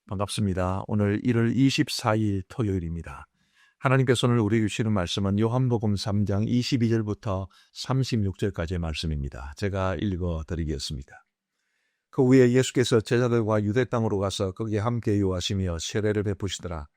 반갑습니다. 오늘 1월 24일 토요일입니다. 하나님께서 오늘 우리에게 주시는 말씀은 요한복음 3장 22절부터 36절까지의 말씀입니다. 제가 읽어드리겠습니다. 그 후에 예수께서 제자들과 유대 땅으로 가서 거기에 함께 요하시며 세례를 베푸시더라.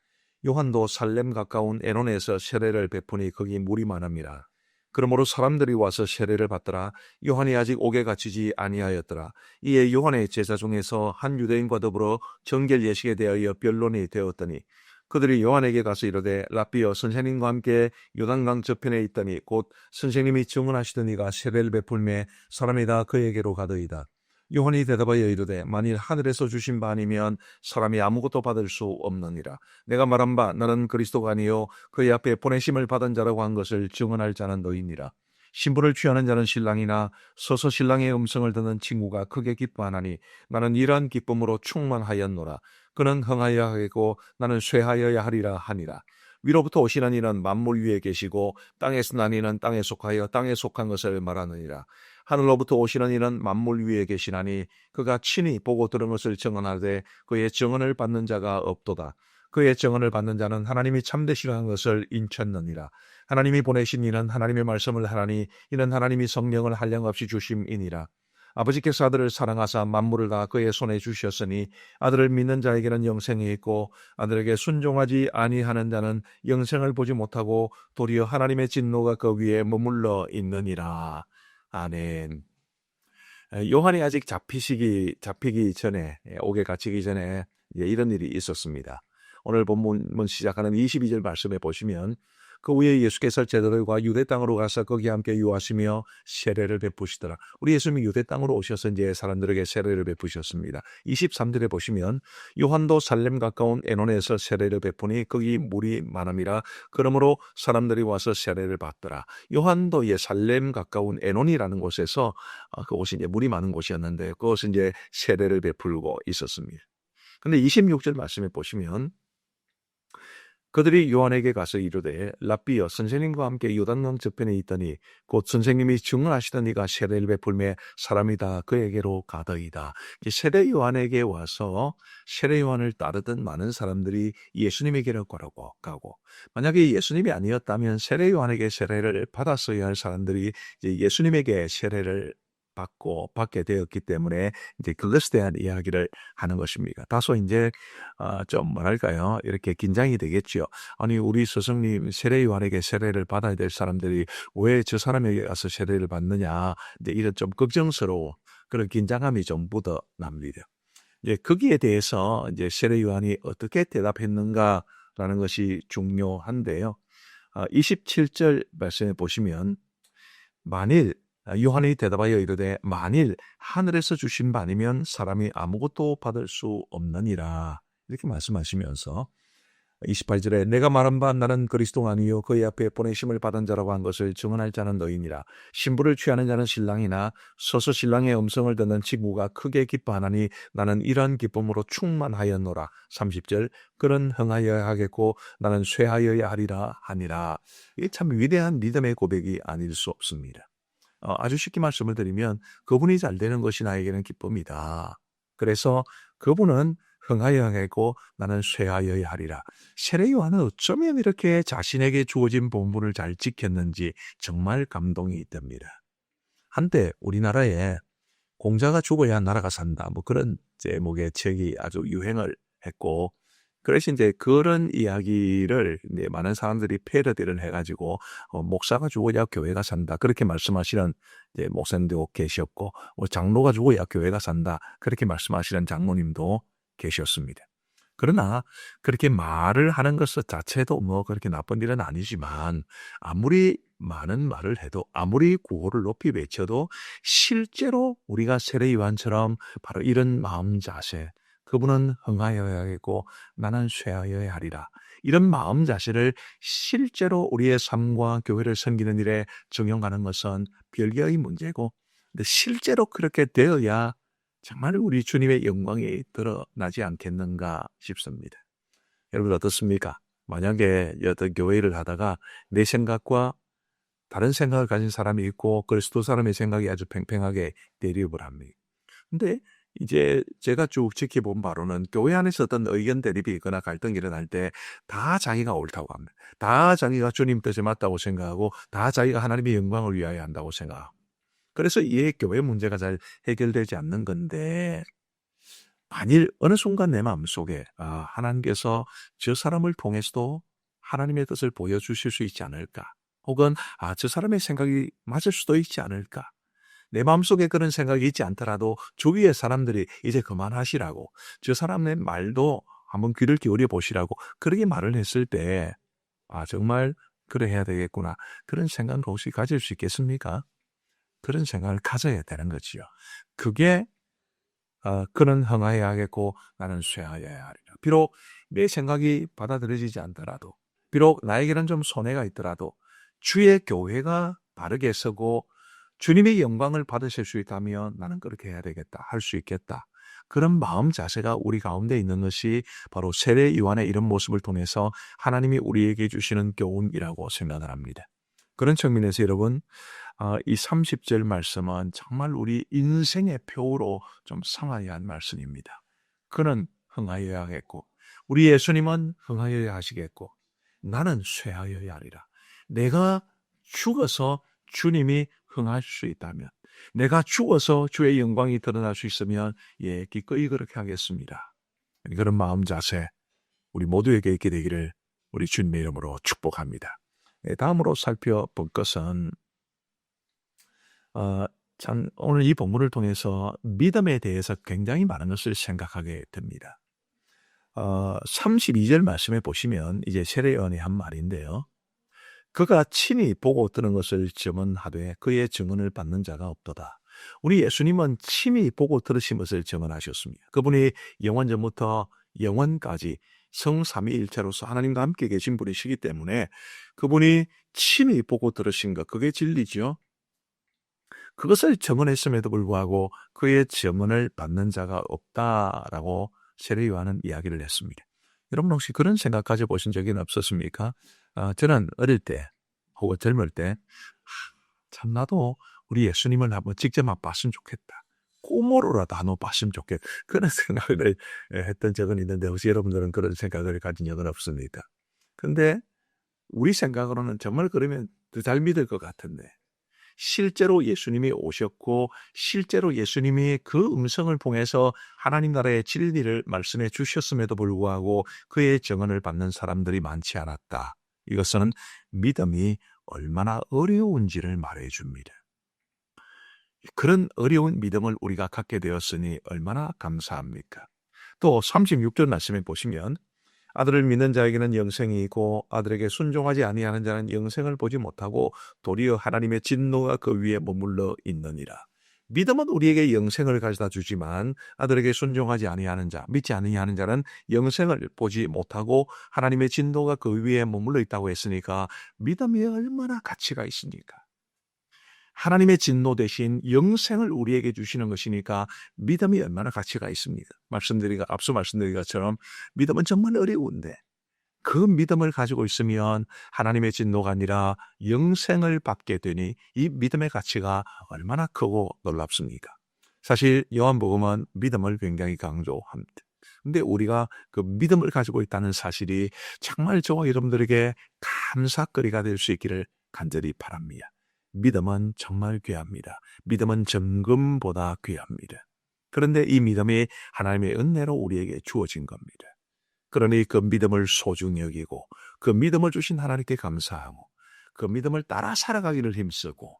요한도 살렘 가까운 에논에서 세례를 베푸니 거기 물이 많음이라. 그러므로 사람들이 와서 세례를 받더라. 요한이 아직 옥에 갇히지 아니하였더라. 이에 요한의 제자 중에서 한 유대인과 더불어 정결 예식에 대하여 변론이 되었더니 그들이 요한에게 가서 이르되 랍비여, 선생님과 함께 요단강 저편에 있더니 곧 선생님이 증언하시던 이가 세례를 베풀매 사람이 다 그에게로 가더이다. 요한이 대답하여 이르되 만일 하늘에서 주신 바 아니면 사람이 아무것도 받을 수 없느니라. 내가 말한 바 나는 그리스도가 아니요 그의 앞에 보내심을 받은 자라고 한 것을 증언할 자는 너희니라. 신부를 취하는 자는 신랑이나 서서 신랑의 음성을 듣는 친구가 크게 기뻐하나니 나는 이러한 기쁨으로 충만하였노라. 그는 흥하여야 하고 나는 쇠하여야 하리라 하니라. 위로부터 오시는 이는 만물 위에 계시고 땅에서 난 이는 땅에 속하여 땅에 속한 것을 말하느니라. 하늘로부터 오시는 이는 만물 위에 계시나니 그가 친히 보고 들은 것을 증언하되 그의 증언을 받는 자가 없도다. 그의 증언을 받는 자는 하나님이 참되시라는 것을 인쳤느니라. 하나님이 보내신 이는 하나님의 말씀을 하나니 이는 하나님이 성령을 한량없이 주심이니라. 아버지께서 아들을 사랑하사 만물을 다 그의 손에 주셨으니 아들을 믿는 자에게는 영생이 있고 아들에게 순종하지 아니하는 자는 영생을 보지 못하고 도리어 하나님의 진노가 그 위에 머물러 있느니라. 아멘. 요한이 아직 잡히기 전에, 옥에 갇히기 전에 이런 일이 있었습니다. 오늘 본문 시작하는 22절 말씀에 보시면 그 후에 예수께서 제자들과 유대 땅으로 가서 거기 함께 유하시며 세례를 베푸시더라. 우리 예수님이 유대 땅으로 오셔서 이제 사람들에게 세례를 베푸셨습니다. 23절에 보시면 요한도 살렘 가까운 에논에서 세례를 베푸니 거기 물이 많음이라. 그러므로 사람들이 와서 세례를 받더라. 요한도 살렘 가까운 에논이라는 곳에서 그곳이 이제 물이 많은 곳이었는데 그것은 이제 세례를 베풀고 있었습니다. 근데 26절 말씀에 보시면 그들이 요한에게 가서 이르되 랍비여, 선생님과 함께 요단강 저편에 있더니 곧 선생님이 증언하시던 이가 세례를 베풀매 사람이 다 그에게로 가더이다. 세례 요한에게 와서 세례 요한을 따르던 많은 사람들이 예수님에게로 가고 만약에 예수님이 아니었다면 세례 요한에게 세례를 받았어야 할 사람들이 이제 예수님에게 세례를 받게 되었기 때문에 이제 그것에 대한 이야기를 하는 것입니다. 다소 이제 좀 뭐랄까요, 이렇게 긴장이 되겠죠. 아니, 우리 스승님 세례 요한에게 세례를 받아야 될 사람들이 왜 저 사람에게 가서 세례를 받느냐, 이제 이런 좀 걱정스러운 그런 긴장감이 좀 묻어납니다. 이제 거기에 대해서 이제 세례 요한이 어떻게 대답했는가라는 것이 중요한데요. 27절 말씀에 보시면 만일 요한이 대답하여 이르되 만일 하늘에서 주신 바 아니면 사람이 아무것도 받을 수 없느니라 이렇게 말씀하시면서 28절에 내가 말한 바 나는 그리스도가 아니요 그의 앞에 보내심을 받은 자라고 한 것을 증언할 자는 너희니라. 신부를 취하는 자는 신랑이나 서서 신랑의 음성을 듣는 친구가 크게 기뻐하나니 나는 이러한 기쁨으로 충만하였노라. 30절 그는 흥하여야 하겠고 나는 쇠하여야 하리라 하니라. 이게 참 위대한 믿음의 고백이 아닐 수 없습니다. 아주 쉽게 말씀을 드리면 그분이 잘 되는 것이 나에게는 기쁨이다. 그래서 그분은 흥하여야 하고 나는 쇠하여야 하리라. 세례 요한은 어쩌면 이렇게 자신에게 주어진 본분을 잘 지켰는지 정말 감동이 됩니다. 한때 우리나라에 공자가 죽어야 나라가 산다, 뭐 그런 제목의 책이 아주 유행을 했고, 그래서 이제 그런 이야기를 이제 많은 사람들이 패러디를 해가지고 목사가 죽어야 교회가 산다 그렇게 말씀하시는 이제 목사님도 계셨고, 장로가 죽어야 교회가 산다 그렇게 말씀하시는 장로님도 계셨습니다. 그러나 그렇게 말을 하는 것 자체도 뭐 그렇게 나쁜 일은 아니지만 아무리 많은 말을 해도 아무리 구호를 높이 외쳐도 실제로 우리가 세례 요한처럼 바로 이런 마음 자세, 그분은 흥하여야 하겠고 나는 쇠하여야 하리라, 이런 마음 자세를 실제로 우리의 삶과 교회를 섬기는 일에 적용하는 것은 별개의 문제고, 근데 실제로 그렇게 되어야 정말 우리 주님의 영광이 드러나지 않겠는가 싶습니다. 여러분 어떻습니까? 만약에 어떤 교회를 하다가 내 생각과 다른 생각을 가진 사람이 있고 그리스도 사람의 생각이 아주 팽팽하게 대립을 합니다. 근데 이제 제가 쭉 지켜본 바로는 교회 안에서 어떤 의견 대립이 있거나 갈등이 일어날 때 다 자기가 옳다고 합니다. 다 자기가 주님 뜻에 맞다고 생각하고 다 자기가 하나님의 영광을 위하여 한다고 생각하고. 그래서 이게 교회 문제가 잘 해결되지 않는 건데, 만일 어느 순간 내 마음속에 하나님께서 저 사람을 통해서도 하나님의 뜻을 보여주실 수 있지 않을까? 혹은 저 사람의 생각이 맞을 수도 있지 않을까? 내 마음속에 그런 생각이 있지 않더라도 주위의 사람들이 이제 그만하시라고, 저 사람의 말도 한번 귀를 기울여 보시라고 그렇게 말을 했을 때 정말 그래 해야 되겠구나, 그런 생각을 혹시 가질 수 있겠습니까? 그런 생각을 가져야 되는 거지요. 그게 그는 흥하여야 하겠고 나는 쇠하여야 하리라. 비록 내 생각이 받아들여지지 않더라도, 비록 나에게는 좀 손해가 있더라도 주의 교회가 바르게 서고 주님의 영광을 받으실 수 있다면 나는 그렇게 해야 되겠다, 할 수 있겠다. 그런 마음 자세가 우리 가운데 있는 것이 바로 세례 요한의 이런 모습을 통해서 하나님이 우리에게 주시는 교훈이라고 생각을 합니다. 그런 측면에서 여러분, 이 30절 말씀은 정말 우리 인생의 표로 좀 삼아야 할 말씀입니다. 그는 흥하여야 하겠고 우리 예수님은 흥하여야 하시겠고 나는 쇠하여야 하리라. 내가 죽어서 주님이 흥할 수 있다면, 내가 죽어서 주의 영광이 드러날 수 있으면 기꺼이 그렇게 하겠습니다. 그런 마음 자세 우리 모두에게 있게 되기를 우리 주님의 이름으로 축복합니다. 다음으로 살펴볼 것은 참 오늘 이 본문을 통해서 믿음에 대해서 굉장히 많은 것을 생각하게 됩니다. 32절 말씀에 보시면 이제 세례 요한이 한 말인데요. 그가 친히 보고 들은 것을 증언하되 그의 증언을 받는 자가 없도다. 우리 예수님은 친히 보고 들으신 것을 증언하셨습니다. 그분이 영원 전부터 영원까지 성삼위일체로서 하나님과 함께 계신 분이시기 때문에 그분이 친히 보고 들으신 것, 그게 진리죠. 그것을 증언했음에도 불구하고 그의 증언을 받는 자가 없다라고 세례 요한은 이야기를 했습니다. 여러분 혹시 그런 생각 가져보신 적이 없었습니까? 저는 어릴 때 혹은 젊을 때 참 나도 우리 예수님을 한번 직접 봤으면 좋겠다, 꿈으로라도 한번 봤으면 좋겠다, 그런 생각을 했던 적은 있는데 혹시 여러분들은 그런 생각을 가진 적은 없습니까? 근데 우리 생각으로는 정말 그러면 더 잘 믿을 것 같은데, 실제로 예수님이 오셨고 실제로 예수님이 그 음성을 통해서 하나님 나라의 진리를 말씀해 주셨음에도 불구하고 그의 증언을 받는 사람들이 많지 않았다. 이것은 믿음이 얼마나 어려운지를 말해줍니다. 그런 어려운 믿음을 우리가 갖게 되었으니 얼마나 감사합니까? 또 36절 말씀에 보시면 아들을 믿는 자에게는 영생이 있고 아들에게 순종하지 아니하는 자는 영생을 보지 못하고 도리어 하나님의 진노가 그 위에 머물러 있느니라. 믿음은 우리에게 영생을 가져다 주지만 아들에게 순종하지 아니하는 자, 믿지 아니하는 자는 영생을 보지 못하고 하나님의 진노가 그 위에 머물러 있다고 했으니까 믿음이 얼마나 가치가 있습니까? 하나님의 진노 대신 영생을 우리에게 주시는 것이니까 믿음이 얼마나 가치가 있습니다. 앞서 말씀드린 것처럼 믿음은 정말 어려운데 그 믿음을 가지고 있으면 하나님의 진노가 아니라 영생을 받게 되니 이 믿음의 가치가 얼마나 크고 놀랍습니까? 사실 요한복음은 믿음을 굉장히 강조합니다. 근데 우리가 그 믿음을 가지고 있다는 사실이 정말 저와 여러분들에게 감사거리가 될 수 있기를 간절히 바랍니다. 믿음은 정말 귀합니다. 믿음은 정금보다 귀합니다. 그런데 이 믿음이 하나님의 은혜로 우리에게 주어진 겁니다. 그러니 그 믿음을 소중히 여기고 그 믿음을 주신 하나님께 감사하고 그 믿음을 따라 살아가기를 힘쓰고,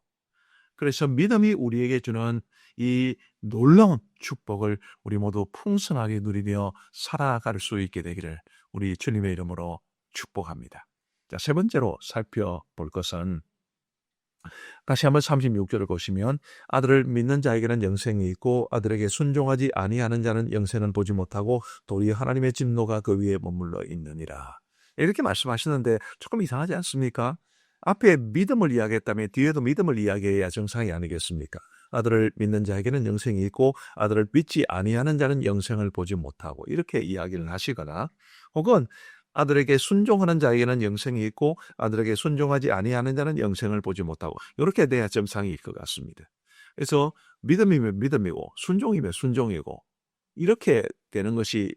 그래서 믿음이 우리에게 주는 이 놀라운 축복을 우리 모두 풍성하게 누리며 살아갈 수 있게 되기를 우리 주님의 이름으로 축복합니다. 자, 세 번째로 살펴볼 것은 다시 한번 36절을 보시면 아들을 믿는 자에게는 영생이 있고 아들에게 순종하지 아니하는 자는 영생은 보지 못하고 도리어 하나님의 진노가 그 위에 머물러 있느니라. 이렇게 말씀하시는데 조금 이상하지 않습니까? 앞에 믿음을 이야기했다면 뒤에도 믿음을 이야기해야 정상이 아니겠습니까? 아들을 믿는 자에게는 영생이 있고 아들을 믿지 아니하는 자는 영생을 보지 못하고, 이렇게 이야기를 하시거나, 혹은 아들에게 순종하는 자에게는 영생이 있고 아들에게 순종하지 아니하는 자는 영생을 보지 못하고, 이렇게 돼야 정상일 것 같습니다. 그래서 믿음이면 믿음이고 순종이면 순종이고 이렇게 되는 것이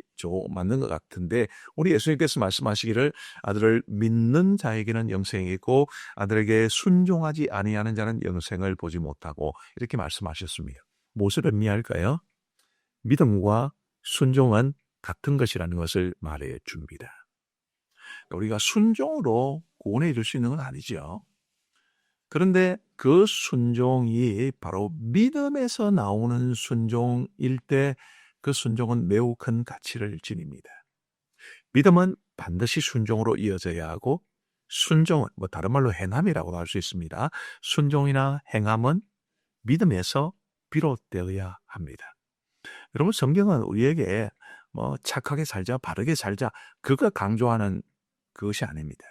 맞는 것 같은데 우리 예수님께서 말씀하시기를 아들을 믿는 자에게는 영생이 있고 아들에게 순종하지 아니하는 자는 영생을 보지 못하고 이렇게 말씀하셨습니다. 무엇을 의미할까요? 믿음과 순종은 같은 것이라는 것을 말해 줍니다. 우리가 순종으로 구원해 줄 수 있는 건 아니죠. 그런데 그 순종이 바로 믿음에서 나오는 순종일 때 그 순종은 매우 큰 가치를 지닙니다. 믿음은 반드시 순종으로 이어져야 하고 순종은 다른 말로 행함이라고도 할 수 있습니다. 순종이나 행함은 믿음에서 비롯되어야 합니다. 여러분 성경은 우리에게 착하게 살자, 바르게 살자 그걸 강조하는 그것이 아닙니다.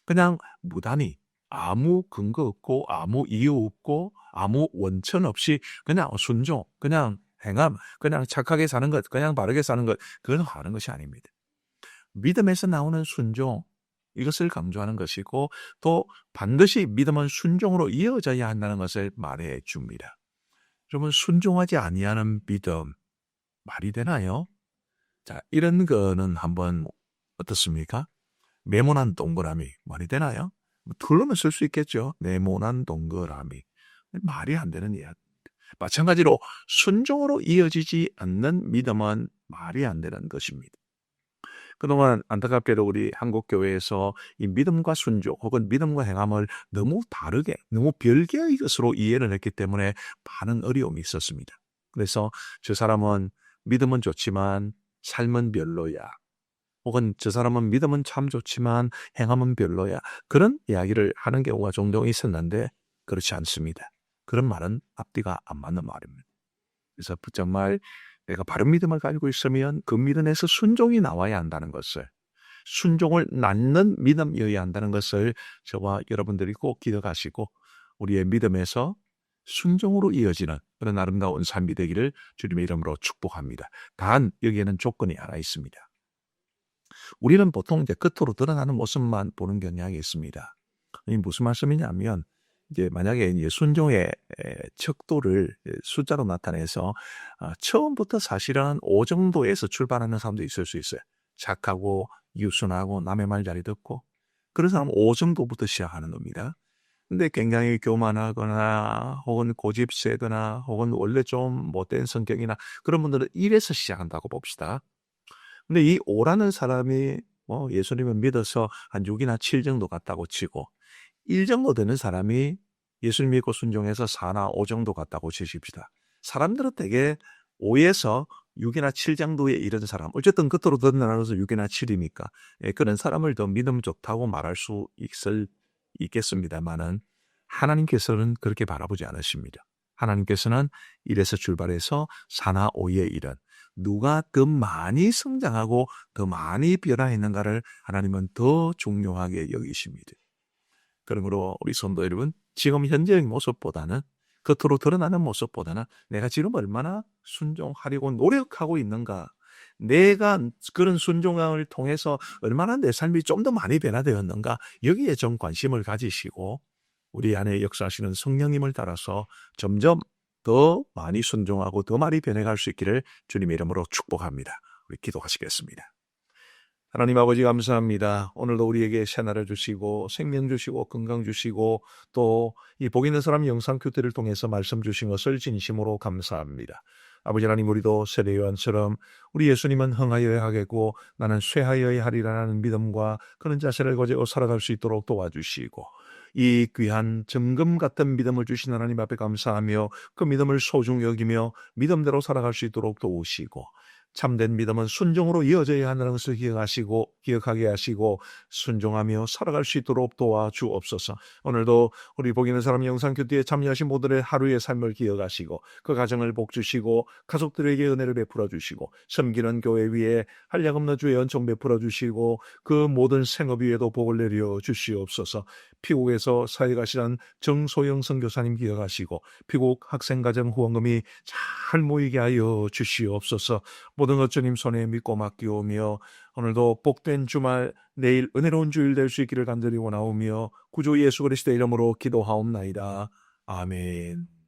그냥 무단히 아무 근거 없고 아무 이유 없고 아무 원천 없이 그냥 순종, 그냥 행함, 그냥 착하게 사는 것, 그냥 바르게 사는 것 그건 하는 것이 아닙니다. 믿음에서 나오는 순종 이것을 강조하는 것이고 또 반드시 믿음은 순종으로 이어져야 한다는 것을 말해 줍니다. 여러분 순종하지 아니하는 믿음 말이 되나요? 자, 이런 거는 한번 어떻습니까? 네모난 동그라미 말이 되나요? 툴로는 쓸 수 있겠죠. 네모난 동그라미. 말이 안 되는 이야기. 마찬가지로 순종으로 이어지지 않는 믿음은 말이 안 되는 것입니다. 그동안 안타깝게도 우리 한국교회에서 이 믿음과 순종 혹은 믿음과 행함을 너무 다르게, 너무 별개의 것으로 이해를 했기 때문에 많은 어려움이 있었습니다. 그래서 저 사람은 믿음은 좋지만 삶은 별로야. 혹은 저 사람은 믿음은 참 좋지만 행함은 별로야. 그런 이야기를 하는 경우가 종종 있었는데 그렇지 않습니다. 그런 말은 앞뒤가 안 맞는 말입니다. 그래서 정말 내가 바른 믿음을 가지고 있으면 그 믿음에서 순종이 나와야 한다는 것을, 순종을 낳는 믿음이어야 한다는 것을 저와 여러분들이 꼭 기억하시고 우리의 믿음에서 순종으로 이어지는 그런 아름다운 삶이 되기를 주님의 이름으로 축복합니다. 단 여기에는 조건이 하나 있습니다. 우리는 보통 이제 겉으로 드러나는 모습만 보는 경향이 있습니다. 이 무슨 말씀이냐면 이제 만약에 이제 순종의 척도를 숫자로 나타내서 처음부터 사실은 5 정도에서 출발하는 사람도 있을 수 있어요. 착하고 유순하고 남의 말 잘 듣고 그런 사람은 5 정도부터 시작하는 겁니다. 근데 굉장히 교만하거나 혹은 고집 세거나 혹은 원래 좀 못된 성격이나 그런 분들은 1에서 시작한다고 봅시다. 근데 이 5라는 사람이 예수님을 믿어서 한 6이나 7 정도 갔다고 치고 1 정도 되는 사람이 예수님 믿고 순종해서 4나 5 정도 갔다고 치십시다. 사람들은 대개 5에서 6이나 7 정도에 이른 사람, 어쨌든 겉으로 드러나서 6이나 7이니까 그런 사람을 더 믿음 좋다고 말할 수 있겠습니다만은 하나님께서는 그렇게 바라보지 않으십니다. 하나님께서는 1에서 출발해서 4나 5에 이른 누가 더 많이 성장하고 더 많이 변화했는가를 하나님은 더 중요하게 여기십니다. 그러므로 우리 성도 여러분, 지금 현재의 모습보다는 겉으로 드러나는 모습보다는 내가 지금 얼마나 순종하려고 노력하고 있는가, 내가 그런 순종을 통해서 얼마나 내 삶이 좀 더 많이 변화되었는가 여기에 좀 관심을 가지시고 우리 안에 역사하시는 성령님을 따라서 점점 더 많이 순종하고 더 많이 변해갈 수 있기를 주님의 이름으로 축복합니다. 우리 기도하시겠습니다. 하나님 아버지 감사합니다. 오늘도 우리에게 새날을 주시고 생명 주시고 건강 주시고 또 이 복 있는 사람 영상 교태를 통해서 말씀 주신 것을 진심으로 감사합니다. 아버지 하나님 우리도 세례 요한처럼 우리 예수님은 흥하여야 하겠고 나는 쇠하여야 하리라는 믿음과 그런 자세를 가지고 살아갈 수 있도록 도와주시고 이 귀한 정금 같은 믿음을 주신 하나님 앞에 감사하며 그 믿음을 소중히 여기며 믿음대로 살아갈 수 있도록 도우시고 참된 믿음은 순종으로 이어져야 한다는 것을 기억하게 하시고 순종하며 살아갈 수 있도록 도와주옵소서. 오늘도 우리 복 있는 사람 영상 교태에 참여하신 모두의 하루의 삶을 기억하시고 그 가정을 복주시고 가족들에게 은혜를 베풀어 주시고 섬기는 교회 위에 한량없는 주의恩宠 베풀어 주시고 그 모든 생업 위에도 복을 내려 주시옵소서. 피국에서 사역하시는 정소영 선교사님 기억하시고 피국 학생가정 후원금이 잘 모이게 하여 주시옵소서. 모든 것 주님 손에 믿고 맡기오며 오늘도 복된 주말 내일 은혜로운 주일 될 수 있기를 간절히 원하오며 구주 예수 그리스도의 이름으로 기도하옵나이다. 아멘.